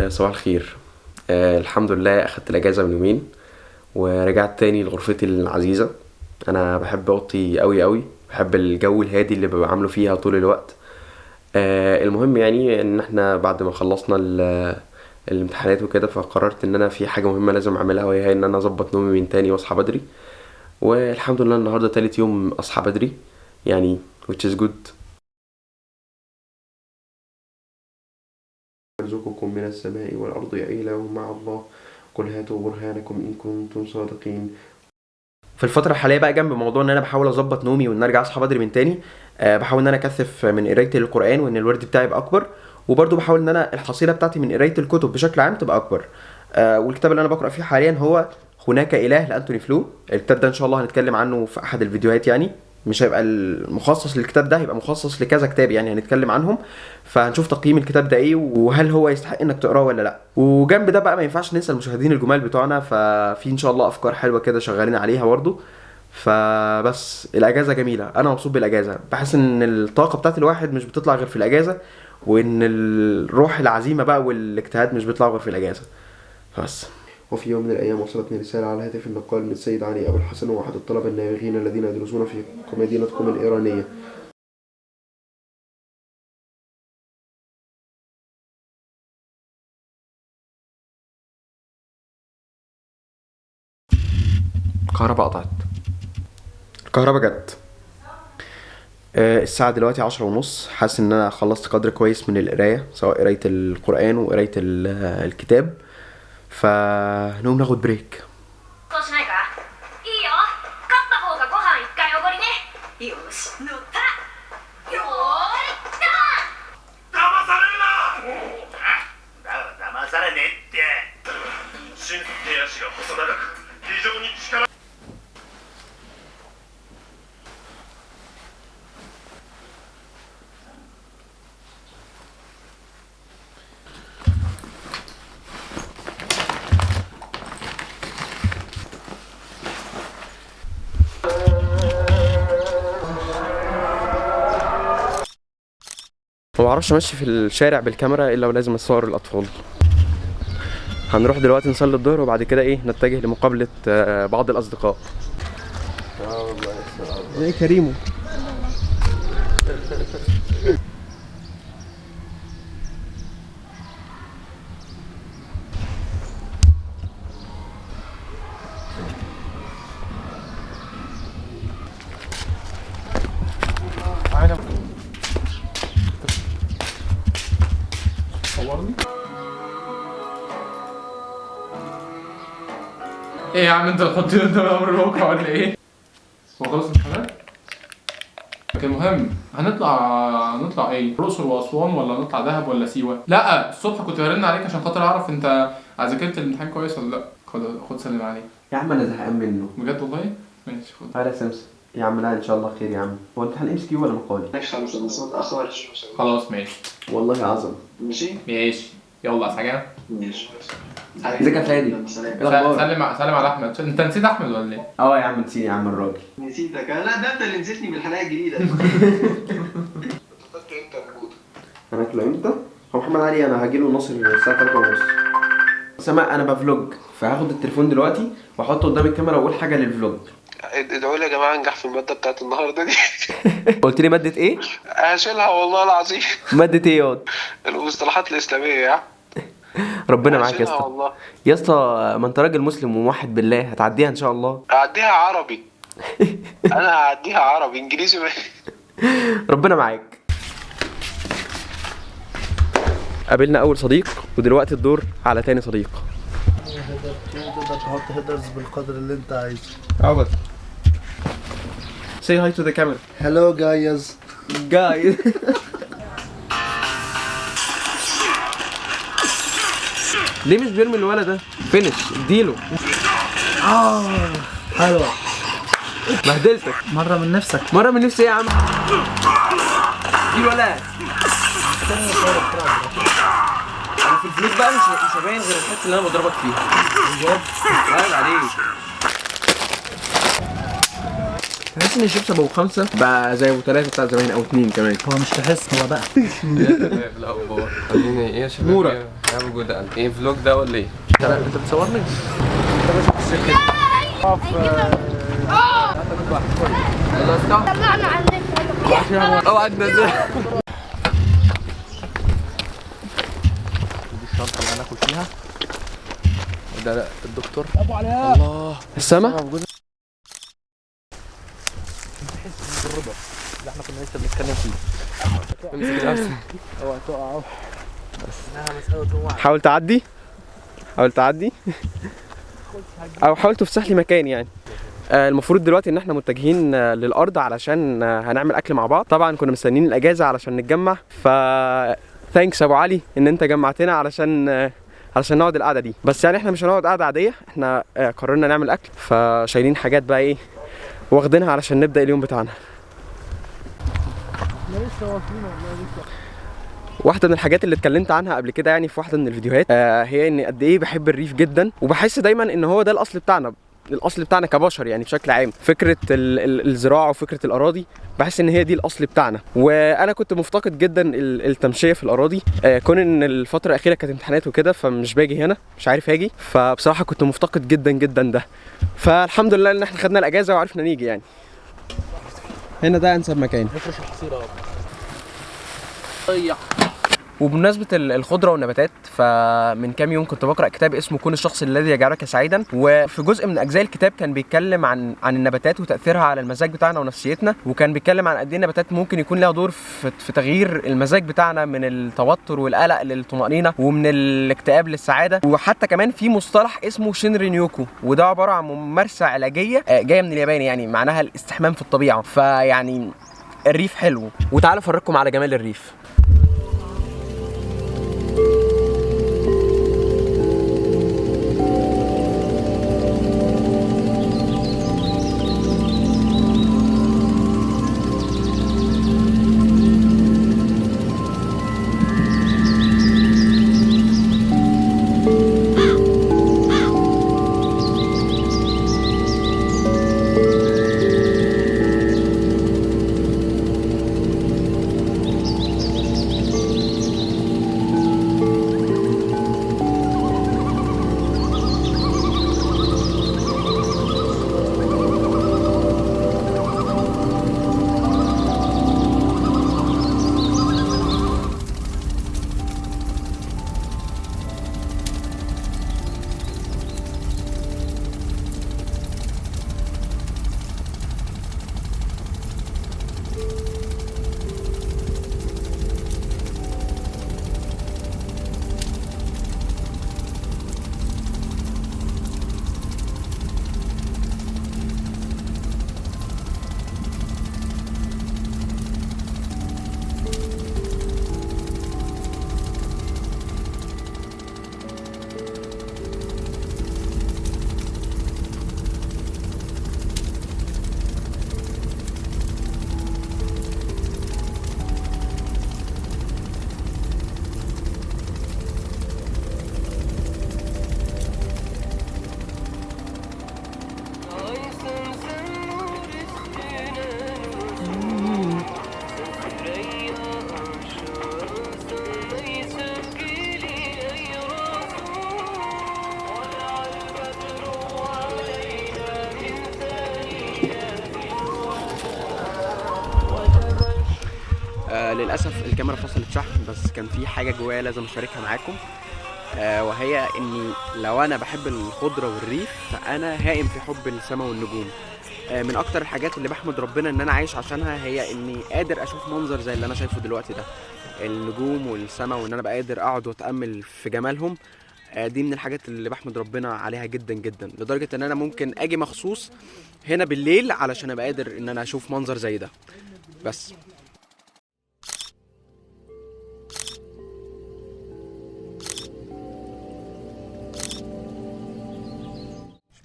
صباح الخير. الحمد لله اخدت الاجازه من يومين ورجعت تاني لغرفتي العزيزه. انا بحب اوضتي قوي قوي، بحب الجو الهادي اللي ببقى عامله فيها طول الوقت. المهم يعني ان احنا بعد ما خلصنا الامتحانات وكده، فقررت ان انا في حاجه مهمه لازم اعملها، وهي ان انا اظبط نومي من تاني واصحى بدري. والحمد لله النهارده تالت يوم اصحى بدري يعني which is good. يرزقكم من السماء والأرض إله مع الله، قل هاتوا برهانكم إن كنتم صادقين. في الفترة الحالية بقى، جنب موضوع ان انا بحاول اظبط نومي وان ارجع اصحى بدري من تاني، بحاول ان انا اكثف من قراية القرآن وان الورد بتاعي يبقى اكبر. وبرضه بحاول ان انا الحصيلة بتاعتي من قراية الكتب بشكل عام تبقى اكبر. والكتاب اللي انا بقرأ فيه حاليا هو هناك إله لأنتوني فلو. الكتاب ده ان شاء الله هنتكلم عنه في احد الفيديوهات، يعني مش هيبقى المخصص للكتاب ده، هيبقى مخصص لكذا كتاب يعني هنتكلم عنهم. فهنشوف تقييم الكتاب ده ايه، وهل هو يستحق انك تقراه ولا لا. وجنب ده بقى ما ينفعش ننسى المشاهدين الجمال بتوعنا، ففي ان شاء الله افكار حلوه كده شغالين عليها برضه. فبس الاجازه جميله، انا مبسوط بالاجازه، بحس ان الطاقه بتاعت الواحد مش بتطلع غير في الاجازه، وان الروح العزيمه بقى والاجتهاد مش بيطلع غير في الاجازه. بس. وفي يوم من الايام وصلتني رساله على هاتف النقال من السيد علي ابو الحسن، واحد الطلبه النابغين الذين يدرسون في مدينه قم الايرانيه. الكهرباء قطعت. الكهرباء جت. الساعة دلوقتي 10:30. حاسس ان انا خلصت قدر كويس من القراية، سواء قراية القرآن وقراية الكتاب. فنقوم ناخد بريك. そうしないか。いいよ。勝った方がご飯一回おごりね。よし、乗った。よーい、カ騙されるな。騙されねえって。手足が細長く非常に力。ما بعرفش امشي في الشارع بالكاميرا الا ولازم اصور الاطفال. هنروح دلوقتي نصلي الظهر، وبعد كده نتجه لمقابلة بعض الاصدقاء. ايه كريمو. صورني. ايه يا عم، انت تحطني قدام امر الواقع ولا ايه؟ هو خلص الامتحانات؟ لكن المهم هنطلع ايه؟ الاقصر واسوان ولا نطلع دهب ولا سيوه؟ لا الصبح كنت برن عليك عشان خاطر اعرف انت ذاكرت الامتحان كويس ولا لا. خد سلم عليه. يا عم انا زهقان منه بجد والله؟ ماشي خد. تعالى يا سمسم. يا عم لا ان شاء الله خير يا عم. هو امتحان ام اس كيو ولا مقالي؟ خلاص ماشي. والله عظم. ماشي يلا عايز حاجه؟ ازيك يا فادي؟ ايه الاخبار؟ سلم على احمد. انت نسيت احمد ولا ايه؟ يا عم نسيني يا عم الراجل. نسيتك انا؟ لا ده انت اللي نسيتني بالحلقه الجديده. هناكله امتى؟ هو محمد علي انا هجيله الناصر الساعه 3:30. سما انا بفلوج، فهاخد التليفون دلوقتي واحطه قدام الكاميرا واقول حاجه للفلوج. ادعوا لي يا جماعه انجح في الماده بتاعت النهارده دي. قلت لي ماده ايه؟ هشيلها والله العظيم. ماده ايه ياض؟ المصطلحات الاسلاميه يا ربنا معاك يا هشيلها اسطى. والله. يا اسطى ما انت راجل مسلم وموحد بالله، هتعديها ان شاء الله. هعديها عربي. انا هعديها عربي، انجليزي ربنا معاك. قابلنا اول صديق، ودلوقتي الدور على تاني صديق. تقدر تحط هيدرز بالقدر اللي انت عايزه. عبد say hi to the camera. Hello guys. Guys. ليه مش بيرمي الولد ده؟ فينش اديله. حلوة. بهدلتك. مرة من نفسك. مرة من نفسي ايه يا عم؟ اديله ولا انا في الفلوس بقى مش هبين غير الحته اللي انا بضربك فيها. بجد؟ عيب عليك. تحس ان الشيبس ابو 5 بقى زي ابو 3 بتاع زمان او 2 كمان. هو مش تحس، هو بقى. الاخبار عاملين ايه يا شباب؟ نورة. يا موجودة ايه فلوج ده ولا ايه؟ انت بتصورني؟ طلعنا على النت. اوعى تنزل. دي الشنطه اللي هناكل فيها. ده الدكتور الله السما. الرضا اللي احنا كنا لسه بنتكلم فيه. امسك نفسك. اوعى تقع اهو. بس انها مساله وعي. حاول تعدي، حاول تعدي او حاول تفسح لي مكان يعني. المفروض دلوقتي ان احنا متجهين للارض علشان هنعمل اكل مع بعض. طبعا كنا مستنيين الاجازه علشان نتجمع، ف ثانكس ابو علي ان انت جمعتنا علشان نقعد القعده دي. بس يعني احنا مش هنقعد قعده عاديه، احنا قررنا نعمل اكل، فشايلين حاجات بقى ايه واخدينها علشان نبدا اليوم بتاعنا. واحدة من الحاجات اللي اتكلمت عنها قبل كده يعني في واحدة من الفيديوهات هي اني قد ايه بحب الريف جدا، وبحس دايما ان هو ده الاصل بتاعنا، الاصل بتاعنا كبشر يعني بشكل عام. فكرة الزراعة وفكرة الاراضي بحس ان هي دي الاصل بتاعنا. وانا كنت مفتقد جدا التمشية في الاراضي، كون ان الفترة الاخيرة كانت امتحانات وكده فمش باجي هنا، مش عارف اجي، فبصراحة كنت مفتقد جدا جدا ده. فالحمد لله ان احنا خدنا الاجازة وعرفنا نيجي يعني. هنا ده انسب مكان. نفرش الحصيره اهو. وبمناسبة الخضرة والنباتات، فمن كام يوم كنت بقرأ كتاب اسمه كون الشخص الذي يجعلك سعيدا، وفي جزء من أجزاء الكتاب كان بيتكلم عن النباتات وتأثيرها على المزاج بتاعنا ونفسيتنا، وكان بيتكلم عن قد ايه النباتات ممكن يكون لها دور في تغيير المزاج بتاعنا من التوتر والقلق للطمأنينة ومن الاكتئاب للسعادة. وحتى كمان في مصطلح اسمه شينرين يوكو، وده عبارة عن ممارسة علاجية جاية من اليابان، يعني معناها الاستحمام في الطبيعة. فيعني الريف حلو، وتعالوا افرجكم على جمال الريف. للاسف الكاميرا فصلت شحن، بس كان في حاجه جوايا لازم اشاركها معاكم، وهي اني لو انا بحب الخضره والريف فانا هائم في حب السماء والنجوم. من اكتر الحاجات اللي بحمد ربنا ان انا عايش عشانها هي اني قادر اشوف منظر زي اللي انا شايفه دلوقتي ده، النجوم والسماء، وان انا بقى قادر اقعد واتامل في جمالهم. دي من الحاجات اللي بحمد ربنا عليها جدا جدا، لدرجه ان انا ممكن اجي مخصوص هنا بالليل علشان ابقى قادر ان انا اشوف منظر زي ده. بس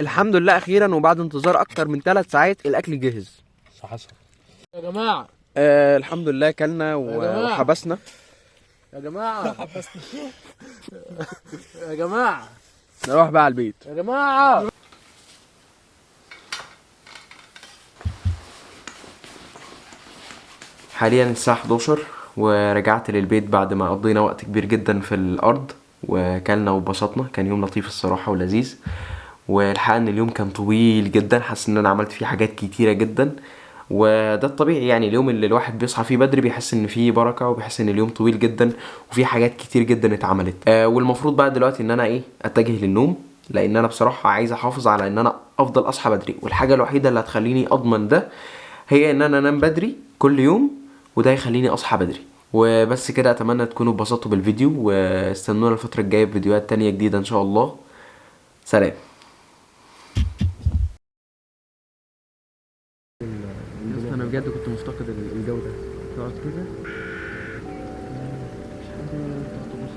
الحمد لله اخيرا وبعد انتظار اكتر من 3 ساعات الاكل جهز. حصل يا جماعه. الحمد لله كلنا وحبسنا يا جماعه. يا جماعه نروح بقى على البيت يا جماعه. حاليا الساعة 11 ورجعت للبيت بعد ما قضينا وقت كبير جدا في الأرض وكلنا وبسطنا. كان يوم لطيف الصراحة ولذيذ، والحقيقة ان اليوم كان طويل جدا، حاسس ان انا عملت فيه حاجات كتيرة جدا، وده الطبيعي يعني. اليوم اللي الواحد بيصحى فيه بدري بيحس ان فيه بركة وبيحس ان اليوم طويل جدا وفيه حاجات كتير جدا اتعملت. والمفروض بقى دلوقتي ان انا اتجه للنوم، لان انا بصراحة عايز احافظ على ان انا افضل اصحى بدري، والحاجة الوحيدة اللي هتخليني اضمن ده هي ان انا انام بدري كل يوم، وده يخليني اصحى بدري. وبس كده، اتمنى تكونوا اتبسطتوا بالفيديو، واستنونا الفترة الجاية بفيديوهات تانية جديدة ان شاء الله. سلام. انا بجد كنت مفتقد الجو ده. تقعد كده مش حاجه تبص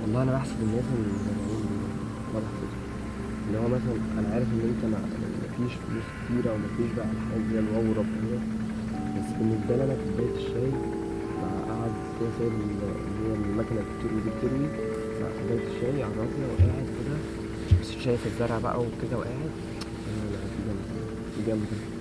والله. انا بحسب الناس المزارعين دول، ما بحسبش اللي هو مثلا انا عارف ان انت مفيش فلوس كتيره ومفيش بقى الحاجات دي الواو ربنا، بس بالنسبه لي انا كوبايه الشاي قاعد كده سايب اللي هي المكنه بتروي دي بتروي مع كوبايه الشاي على الراجل وقاعد كده، بس شايف الزرع بقى وكده وقاعد. لا دي جامده، دي جامده.